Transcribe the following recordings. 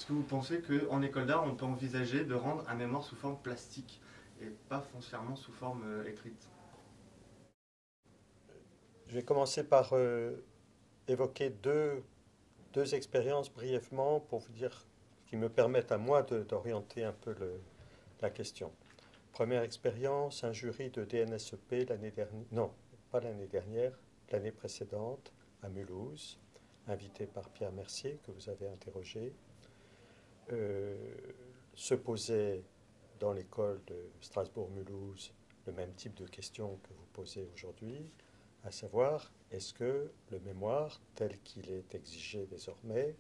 Est-ce que vous pensez qu'en école d'art, on peut envisager de rendre un mémoire sous forme plastique et pas foncièrement sous forme écrite? Je vais commencer par évoquer deux expériences brièvement pour vous dire qui me permettent à moi d'orienter un peu la question. Première expérience, un jury de DNSEP l'année dernière, non, pas l'année dernière, l'année précédente, à Mulhouse, invité par Pierre Mercier, que vous avez interrogé, euh, se posait dans l'école de Strasbourg-Mulhouse le même type de questions que vous posez aujourd'hui, à savoir, est-ce que le mémoire, tel qu'il est exigé désormais,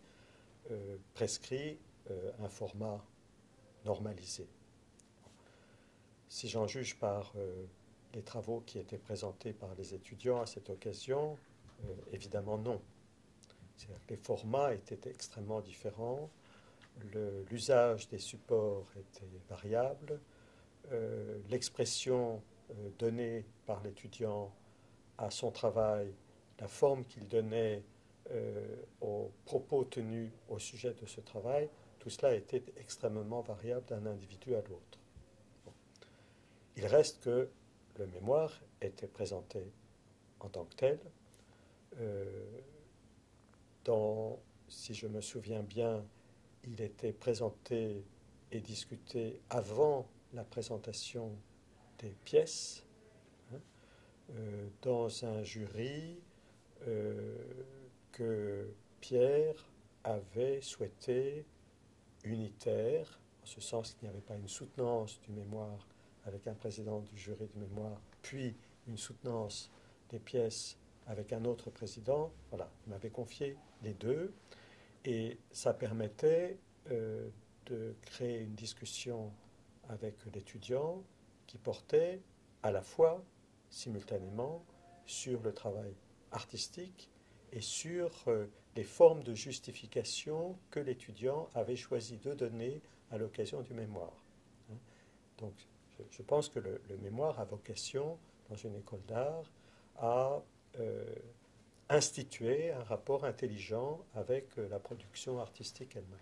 prescrit un format normalisé? Si j'en juge par les travaux qui étaient présentés par les étudiants à cette occasion, évidemment non. C'est-à-dire que les formats étaient extrêmement différents, l'usage des supports était variable, l'expression donnée par l'étudiant à son travail, la forme qu'il donnait aux propos tenus au sujet de ce travail, tout cela était extrêmement variable d'un individu à l'autre. Bon. Il reste que le mémoire était présenté en tant que tel. Euh, si je me souviens bien, il était présenté et discuté avant la présentation des pièces, hein, dans un jury euh, que Pierre avait souhaité unitaire, en ce sens qu'il n'y avait pas une soutenance du mémoire avec un président du jury du mémoire, puis une soutenance des pièces avec un autre président. Voilà, il m'avait confié les deux, et ça permettait de créer une discussion avec l'étudiant qui portait à la fois, simultanément, sur le travail artistique et sur les formes de justification que l'étudiant avait choisi de donner à l'occasion du mémoire. Hein. Donc, je pense que le mémoire a vocation, dans une école d'art, à instituer un rapport intelligent avec la production artistique elle-même.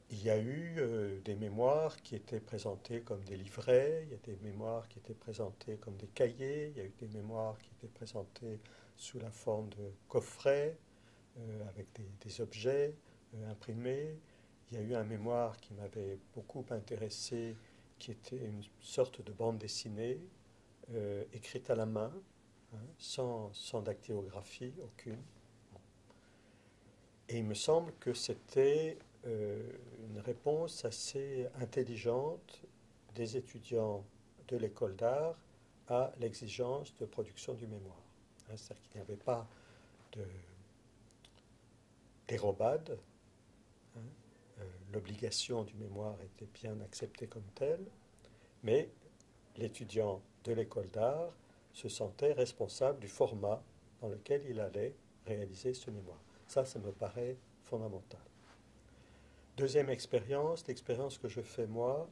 Il y a eu des mémoires qui étaient présentés comme des livrets, il y a des mémoires qui étaient présentés comme des cahiers, il y a eu des mémoires qui étaient présentés sous la forme de coffrets, avec des objets imprimés. Il y a eu un mémoire qui m'avait beaucoup intéressé, qui était une sorte de bande dessinée écrite à la main, hein, sans dactylographie aucune. Et il me semble que c'était une réponse assez intelligente des étudiants de l'école d'art à l'exigence de production du mémoire. Hein, c'est-à-dire qu'il n'y avait pas de dérobade. Hein, l'obligation du mémoire était bien acceptée comme telle, mais l'étudiant de l'école d'art se sentait responsable du format dans lequel il allait réaliser ce mémoire. Ça me paraît fondamental. Deuxième expérience, l'expérience que je fais moi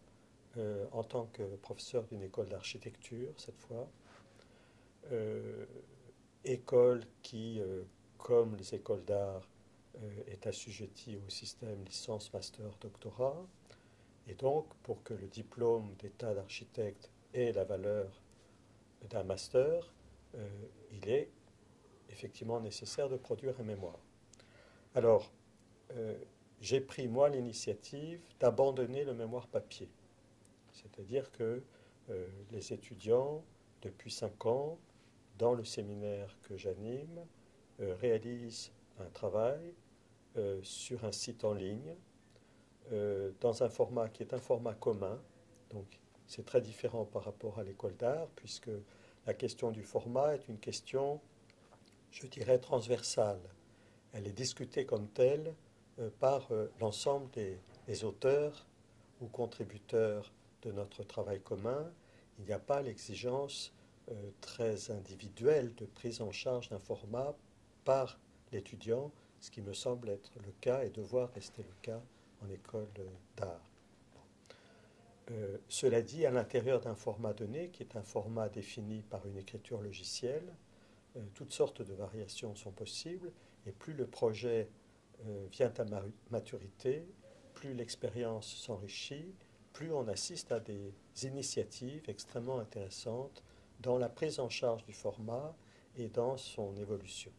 en tant que professeur d'une école d'architecture, cette fois. Euh, École qui, comme les écoles d'art, est assujettie au système licence, master, doctorat. Et donc, pour que le diplôme d'état d'architecte ait la valeur d'un master, il est effectivement nécessaire de produire un mémoire. Alors, euh, j'ai pris moi l'initiative d'abandonner le mémoire papier. C'est-à-dire que les étudiants, depuis 5 ans, dans le séminaire que j'anime, réalisent un travail sur un site en ligne, dans un format qui est un format commun. Donc, c'est très différent par rapport à l'école d'art, puisque la question du format est une question, je dirais, transversale. Elle est discutée comme telle par l'ensemble des auteurs ou contributeurs de notre travail commun. Il n'y a pas l'exigence très individuelle de prise en charge d'un format par l'étudiant, ce qui me semble être le cas et devoir rester le cas en école d'art. Cela dit, à l'intérieur d'un format donné, qui est un format défini par une écriture logicielle, toutes sortes de variations sont possibles, et plus le projet vient à maturité, plus l'expérience s'enrichit, plus on assiste à des initiatives extrêmement intéressantes dans la prise en charge du format et dans son évolution.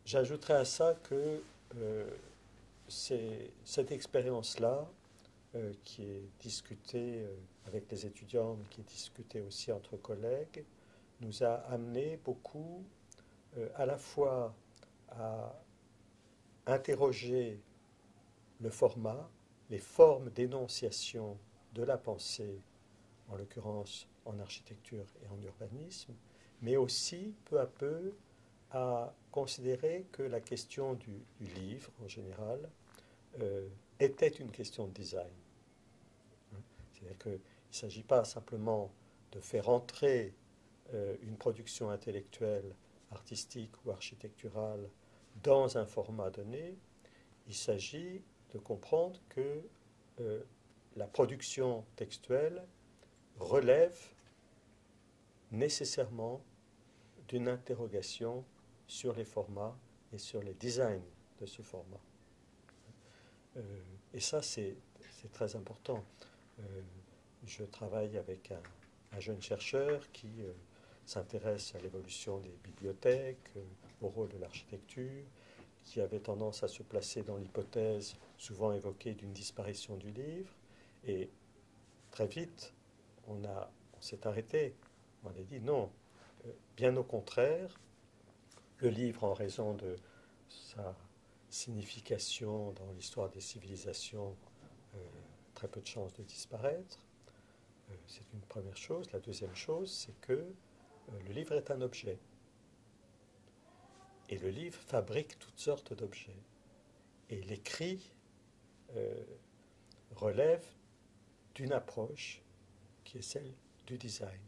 J'ajouterai à ça que cette expérience-là, qui est discutée avec les étudiants, mais qui est discutée aussi entre collègues, nous a amené beaucoup à la fois à interroger le format, les formes d'énonciation de la pensée, en l'occurrence en architecture et en urbanisme, mais aussi peu à peu à considérer que la question du livre en général était une question de design. C'est-à-dire qu'il ne s'agit pas simplement de faire entrer une production intellectuelle, artistique ou architecturale dans un format donné, il s'agit de comprendre que la production textuelle relève nécessairement d'une interrogation sur les formats et sur les designs de ce format. Et ça, c'est très important. Je travaille avec un jeune chercheur qui s'intéresse à l'évolution des bibliothèques, au rôle de l'architecture, qui avait tendance à se placer dans l'hypothèse souvent évoquée d'une disparition du livre. Et très vite, on s'est arrêté. On a dit non, bien au contraire, le livre, en raison de sa signification dans l'histoire des civilisations, très peu de chances de disparaître. C'est une première chose. La deuxième chose, c'est que le livre est un objet. Et le livre fabrique toutes sortes d'objets. Et l'écrit relève d'une approche qui est celle du design.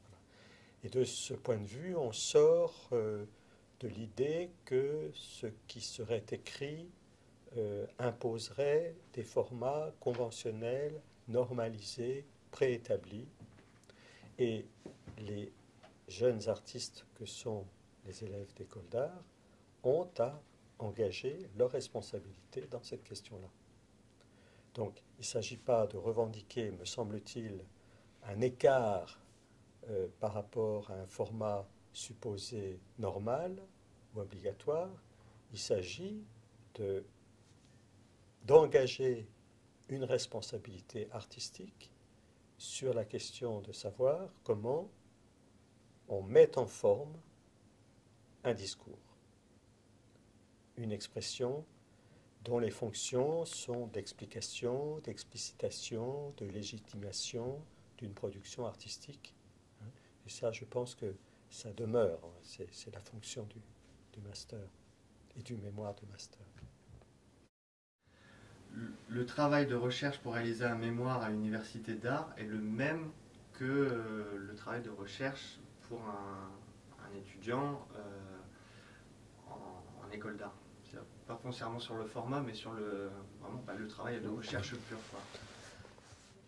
Voilà. Et de ce point de vue, on sort de l'idée que ce qui serait écrit imposerait des formats conventionnels, normalisés, préétablis. Et les jeunes artistes que sont les élèves d'école d'art ont à engager leur responsabilité dans cette question-là. Donc, il ne s'agit pas de revendiquer, me semble-t-il, un écart par rapport à un format supposé normal ou obligatoire. Il s'agit d'engager une responsabilité artistique sur la question de savoir comment on met en forme un discours, une expression dont les fonctions sont d'explication, d'explicitation, de légitimation d'une production artistique. Et ça, je pense que ça demeure, c'est la fonction du master et du mémoire de master. Le travail de recherche pour réaliser un mémoire à l'université d'art est le même que le travail de recherche pour un étudiant en école d'art. Pas foncièrement sur le format, mais sur vraiment, le travail de recherche pur.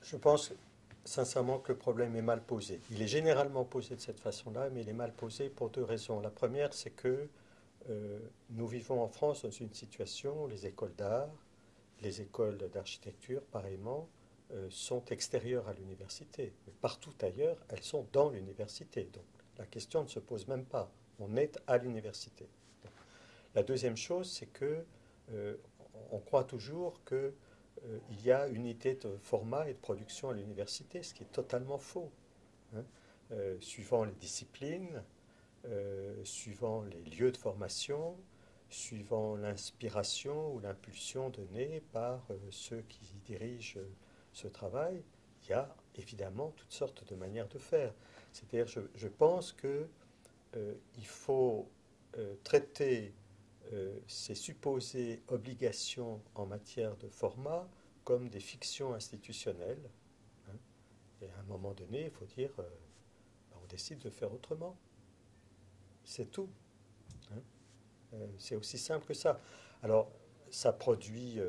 Je pense sincèrement que le problème est mal posé. Il est généralement posé de cette façon-là, mais il est mal posé pour deux raisons. La première, c'est que nous vivons en France dans une situation où les écoles d'art, les écoles d'architecture, pareillement, sont extérieures à l'université. Mais partout ailleurs, elles sont dans l'université. Donc la question ne se pose même pas. On est à l'université. La deuxième chose, c'est que on croit toujours qu'il y a une unité de format et de production à l'université, ce qui est totalement faux. Suivant les disciplines, suivant les lieux de formation, suivant l'inspiration ou l'impulsion donnée par ceux qui dirigent ce travail, il y a évidemment toutes sortes de manières de faire. C'est-à-dire, je pense qu'il faut traiter ces supposées obligations en matière de format comme des fictions institutionnelles. Et à un moment donné, il faut dire, on décide de faire autrement. C'est tout. C'est aussi simple que ça. Alors, ça produit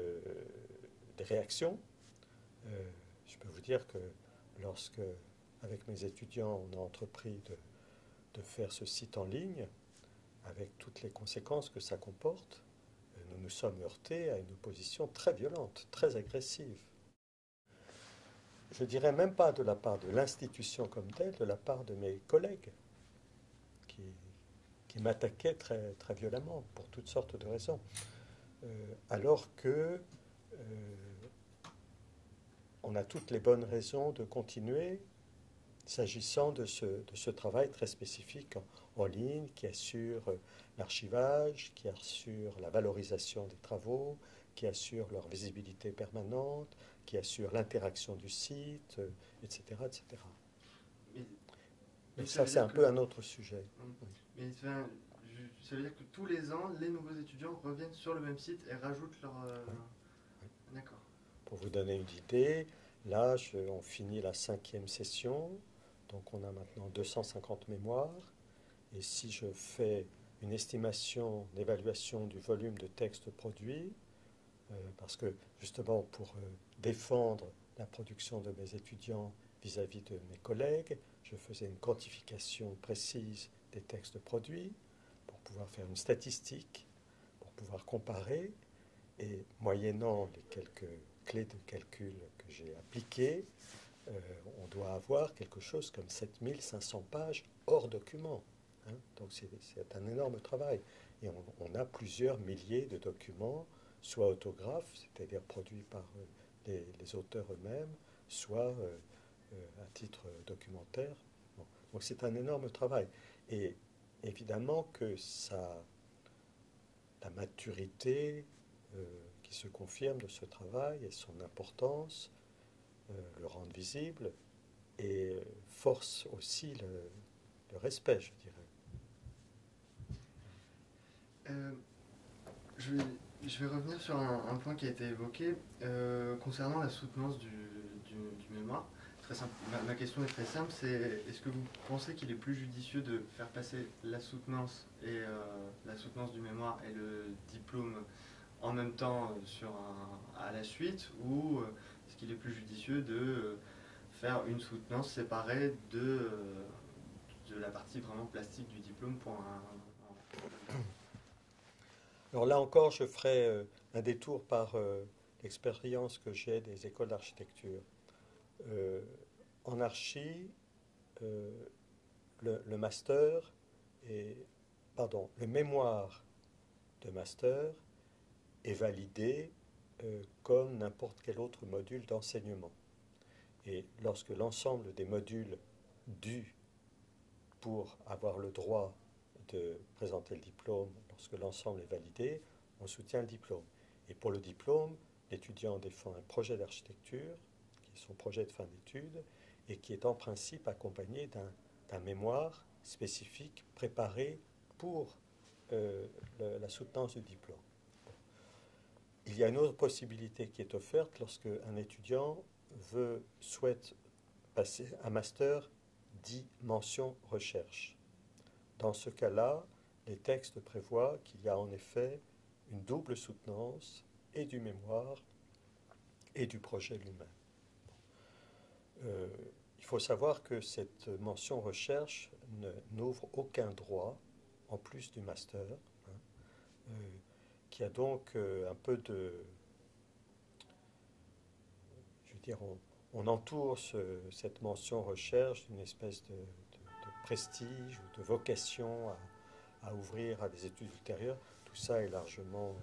des réactions. Je peux vous dire que lorsque, avec mes étudiants, on a entrepris de faire ce site en ligne, avec toutes les conséquences que ça comporte, nous nous sommes heurtés à une opposition très violente, très agressive. Je dirais même pas de la part de l'institution comme telle, de la part de mes collègues qui, qui m'attaquaient très, très violemment pour toutes sortes de raisons. Alors que on a toutes les bonnes raisons de continuer s'agissant de ce travail très spécifique en ligne qui assure l'archivage, qui assure la valorisation des travaux, qui assure leur visibilité permanente, qui assure l'interaction du site, etc. etc. Mais ça, c'est un peu un autre sujet. Mais ça veut dire que tous les ans, les nouveaux étudiants reviennent sur le même site et rajoutent leur... Oui. D'accord. Pour vous donner une idée, là, on finit la 5e session, donc on a maintenant 250 mémoires, et si je fais une estimation, une évaluation du volume de texte produit, parce que justement pour défendre la production de mes étudiants vis-à-vis de mes collègues, je faisais une quantification précise des textes produits pour pouvoir faire une statistique, pour pouvoir comparer, et moyennant les quelques clés de calcul que j'ai appliquées, on doit avoir quelque chose comme 7500 pages hors document. Hein. Donc c'est un énorme travail. Et on a plusieurs milliers de documents, soit autographes, c'est-à-dire produits par les auteurs eux-mêmes, soit à titre documentaire. Bon. Donc c'est un énorme travail. Et évidemment que la maturité qui se confirme de ce travail et son importance le rendent visible et force aussi le respect, je dirais. Je vais revenir sur un point qui a été évoqué concernant la soutenance du mémoire. Très simple. Ma question est très simple, c'est est-ce que vous pensez qu'il est plus judicieux de faire passer la soutenance et la soutenance du mémoire et le diplôme en même temps à la suite, ou est-ce qu'il est plus judicieux de faire une soutenance séparée de la partie vraiment plastique du diplôme pour Alors là encore, je ferai un détour par l'expérience que j'ai des écoles d'architecture. En archi, le master le mémoire de master est validé comme n'importe quel autre module d'enseignement. Et lorsque l'ensemble des modules dus pour avoir le droit de présenter le diplôme, lorsque l'ensemble est validé, on soutient le diplôme. Et pour le diplôme, l'étudiant défend un projet d'architecture, qui est son projet de fin d'études, et qui est en principe accompagné d'un mémoire spécifique préparé pour la soutenance du diplôme. Bon. Il y a une autre possibilité qui est offerte lorsque un étudiant souhaite passer un master dit mention recherche. Dans ce cas-là, les textes prévoient qu'il y a en effet une double soutenance et du mémoire et du projet lui-même. Il faut savoir que cette mention recherche n'ouvre aucun droit en plus du master, qui a donc un peu de... Je veux dire, on entoure cette mention recherche d'une espèce de prestige ou de vocation à ouvrir à des études ultérieures. Tout ça est largement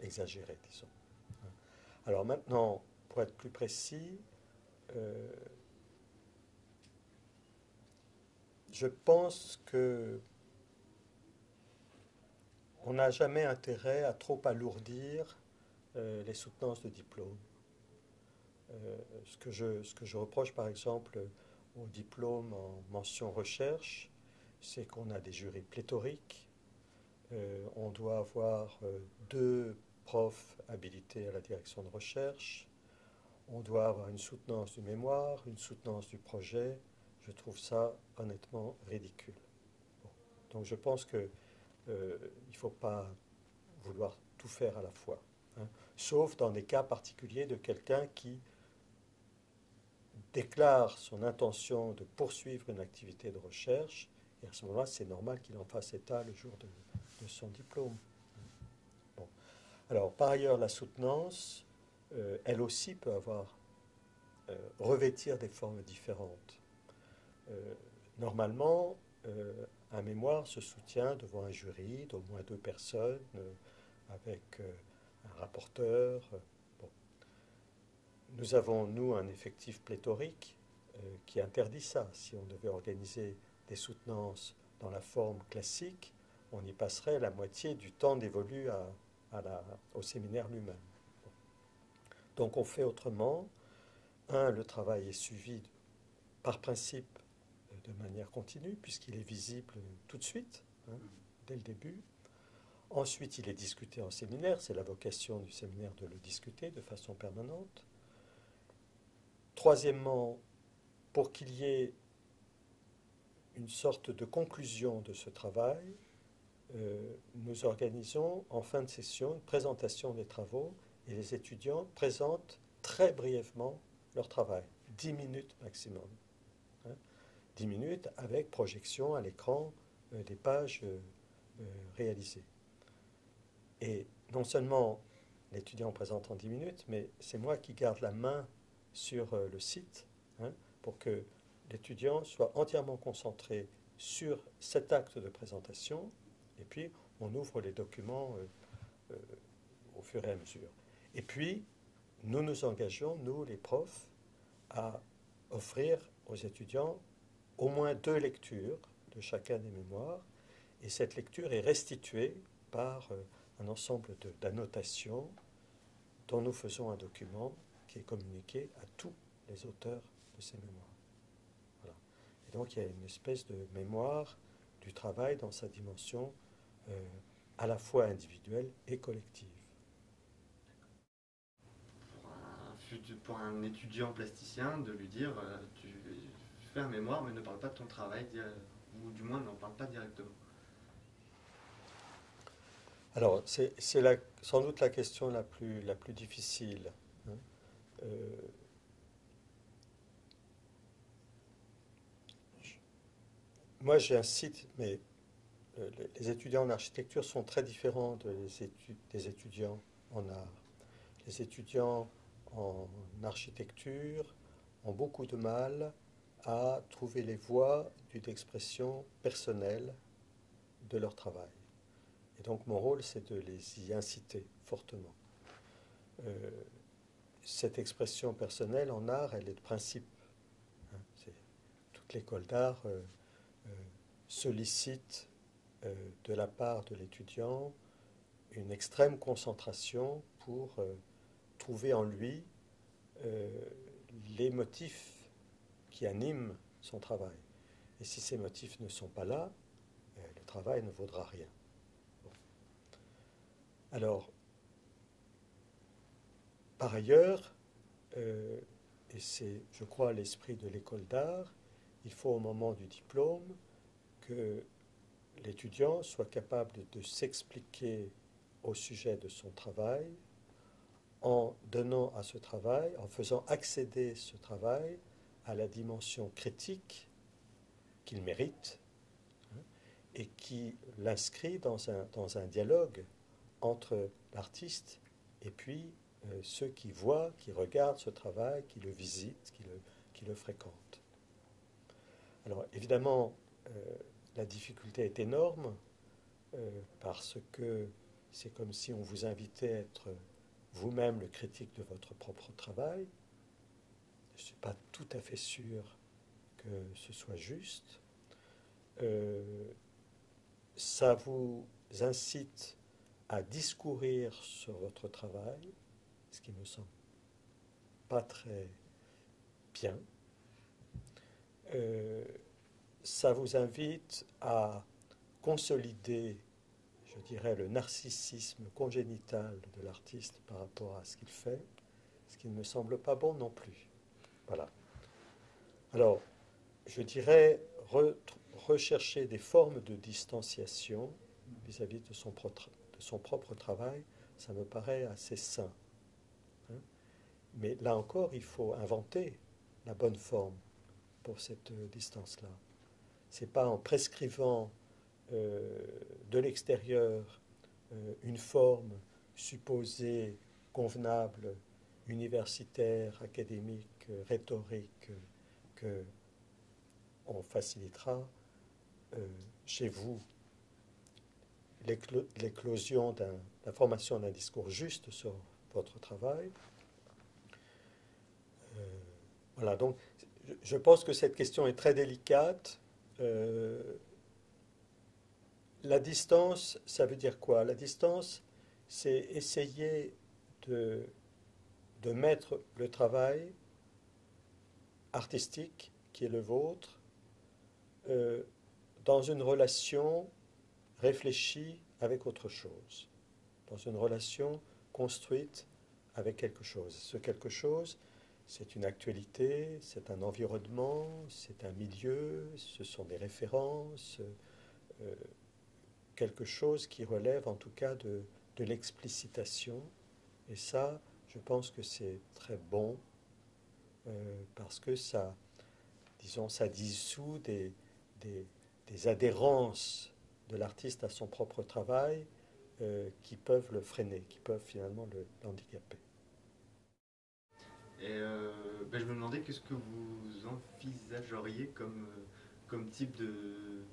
exagéré, disons. Alors maintenant, pour être plus précis, je pense que on n'a jamais intérêt à trop alourdir les soutenances de diplôme. Ce que je reproche par exemple au diplôme en mention recherche, c'est qu'on a des jurys pléthoriques. On doit avoir 2 profs habilités à la direction de recherche. On doit avoir une soutenance du mémoire, une soutenance du projet. Je trouve ça honnêtement ridicule. Bon. Donc je pense qu'il ne faut pas vouloir tout faire à la fois. Hein. Sauf dans des cas particuliers de quelqu'un qui déclare son intention de poursuivre une activité de recherche, et à ce moment-là, c'est normal qu'il en fasse état le jour de son diplôme. Bon. Alors, par ailleurs, la soutenance, elle aussi peut revêtir des formes différentes. Normalement, un mémoire se soutient devant un jury d'au moins 2 personnes, avec un rapporteur. Bon. Nous avons, nous, un effectif pléthorique qui interdit ça. Si on devait organiser des soutenances dans la forme classique, on y passerait la moitié du temps dévolu au séminaire lui-même. Bon. Donc on fait autrement. Le travail est suivi par principe de manière continue, puisqu'il est visible tout de suite, dès le début. Ensuite, il est discuté en séminaire. C'est la vocation du séminaire de le discuter de façon permanente. Troisièmement, pour qu'il y ait une sorte de conclusion de ce travail, nous organisons en fin de session une présentation des travaux et les étudiants présentent très brièvement leur travail, 10 minutes maximum. 10 minutes avec projection à l'écran des pages réalisées. Et non seulement l'étudiant présente en 10 minutes, mais c'est moi qui garde la main sur le site pour que l'étudiant soit entièrement concentré sur cet acte de présentation, et puis on ouvre les documents au fur et à mesure. Et puis, nous nous engageons, nous les profs, à offrir aux étudiants au moins 2 lectures de chacun des mémoires, et cette lecture est restituée par un ensemble d'annotations dont nous faisons un document qui est communiqué à tous les auteurs de ces mémoires. Voilà. Et donc il y a une espèce de mémoire du travail dans sa dimension à la fois individuelle et collective. Pour un étudiant plasticien, de lui dire tu fais un mémoire mais ne parle pas de ton travail, ou du moins n'en parle pas directement. Alors, c'est sans doute la question la plus difficile. Moi, j'ai un site, mais les étudiants en architecture sont très différents des étudiants en art. Les étudiants en architecture ont beaucoup de mal à trouver les voies d'une expression personnelle de leur travail. Et donc mon rôle, c'est de les y inciter fortement. Cette expression personnelle en art, elle est de principe. Toute l'école d'art sollicite de la part de l'étudiant une extrême concentration pour trouver en lui les motifs qui animent son travail. Et si ces motifs ne sont pas là, le travail ne vaudra rien. Bon. Alors, par ailleurs, et c'est, je crois, l'esprit de l'école d'art, il faut au moment du diplôme que l'étudiant soit capable de s'expliquer au sujet de son travail en donnant à ce travail, en faisant accéder ce travail à la dimension critique qu'il mérite et qui l'inscrit dans un dialogue entre l'artiste et puis ceux qui voient, qui regardent ce travail, qui le visitent, qui le fréquentent. Alors évidemment, la difficulté est énorme parce que c'est comme si on vous invitait à être vous-même le critique de votre propre travail. Je ne suis pas tout à fait sûr que ce soit juste. Ça vous incite à discourir sur votre travail, ce qui me semble pas très bien. Ça vous invite à consolider, je dirais, le narcissisme congénital de l'artiste par rapport à ce qu'il fait, ce qui ne me semble pas bon non plus. Voilà. Alors, je dirais rechercher des formes de distanciation vis-à-vis de son propre travail, ça me paraît assez sain. Mais là encore, il faut inventer la bonne forme pour cette distance-là. Ce n'est pas en prescrivant de l'extérieur une forme supposée convenable, universitaire, académique, rhétorique, que on facilitera chez vous l'éclosion la formation d'un discours juste sur votre travail. Voilà, donc je pense que cette question est très délicate. La distance, ça veut dire quoi? La distance, c'est essayer de mettre le travail artistique qui est le vôtre dans une relation réfléchie avec autre chose, dans une relation construite avec quelque chose. Ce quelque chose, c'est une actualité, c'est un environnement, c'est un milieu, ce sont des références, quelque chose qui relève en tout cas de l'explicitation. Et ça, je pense que c'est très bon parce que ça, disons, ça dissout des adhérences de l'artiste à son propre travail qui peuvent le freiner, qui peuvent finalement l'handicaper. Et je me demandais qu'est-ce que vous envisageriez comme type de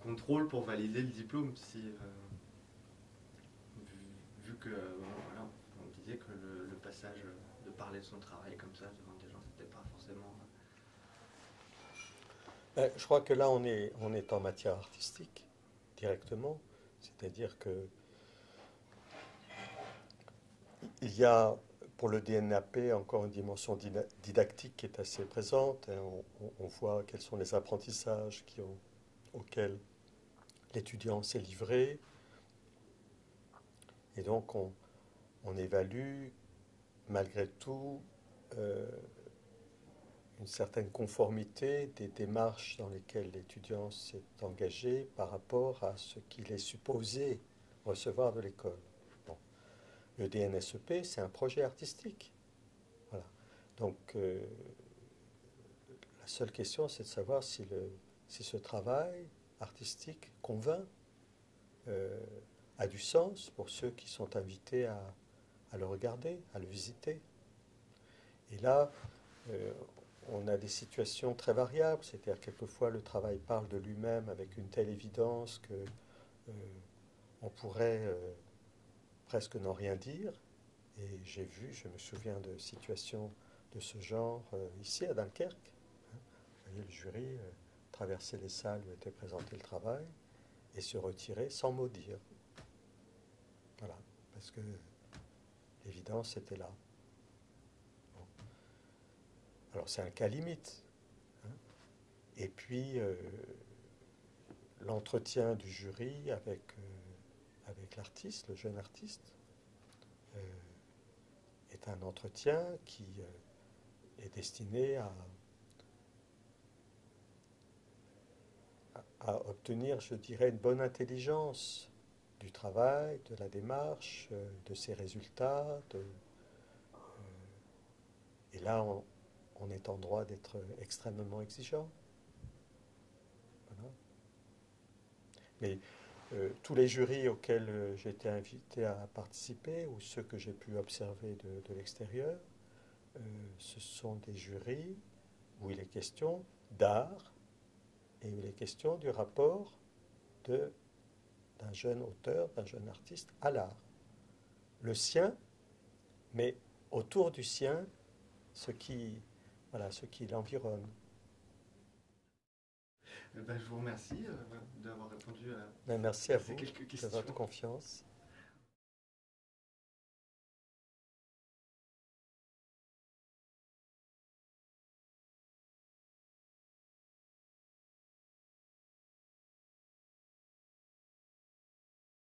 contrôle pour valider le diplôme, si, vu que voilà, on disait que le passage de parler de son travail comme ça devant des gens, c'était pas forcément... Je crois que là, on est en matière artistique, directement. C'est-à-dire que il y a, pour le DNAP, encore une dimension didactique qui est assez présente. On voit quels sont les apprentissages auxquels l'étudiant s'est livré. Et donc, on évalue, malgré tout, une certaine conformité des démarches dans lesquelles l'étudiant s'est engagé par rapport à ce qu'il est supposé recevoir de l'école. Bon. Le DNSEP, c'est un projet artistique. Voilà. Donc, la seule question, c'est de savoir si ce travail artistique convainc, a du sens pour ceux qui sont invités à le regarder, à le visiter. Et là, on a des situations très variables, c'est-à-dire quelquefois le travail parle de lui-même avec une telle évidence que on pourrait presque n'en rien dire. Et je me souviens de situations de ce genre ici à Dunkerque. Vous voyez, le jury traversait les salles où était présenté le travail et se retirait sans mot dire. Voilà, parce que l'évidence était là. Bon. Alors c'est un cas limite. Hein. Et puis l'entretien du jury avec l'artiste, le jeune artiste, est un entretien qui est destiné à obtenir, je dirais, une bonne intelligence du travail, de la démarche, de ses résultats. Et là, on est en droit d'être extrêmement exigeant. Voilà. Mais tous les jurys auxquels j'ai été invité à participer, ou ceux que j'ai pu observer de l'extérieur, ce sont des jurys où il est question d'art et où il est question du rapport d'un jeune auteur, d'un jeune artiste à l'art. Le sien, mais autour du sien, ce qui l'environne. Je vous remercie d'avoir répondu Merci à vous ces quelques de questions. votre confiance.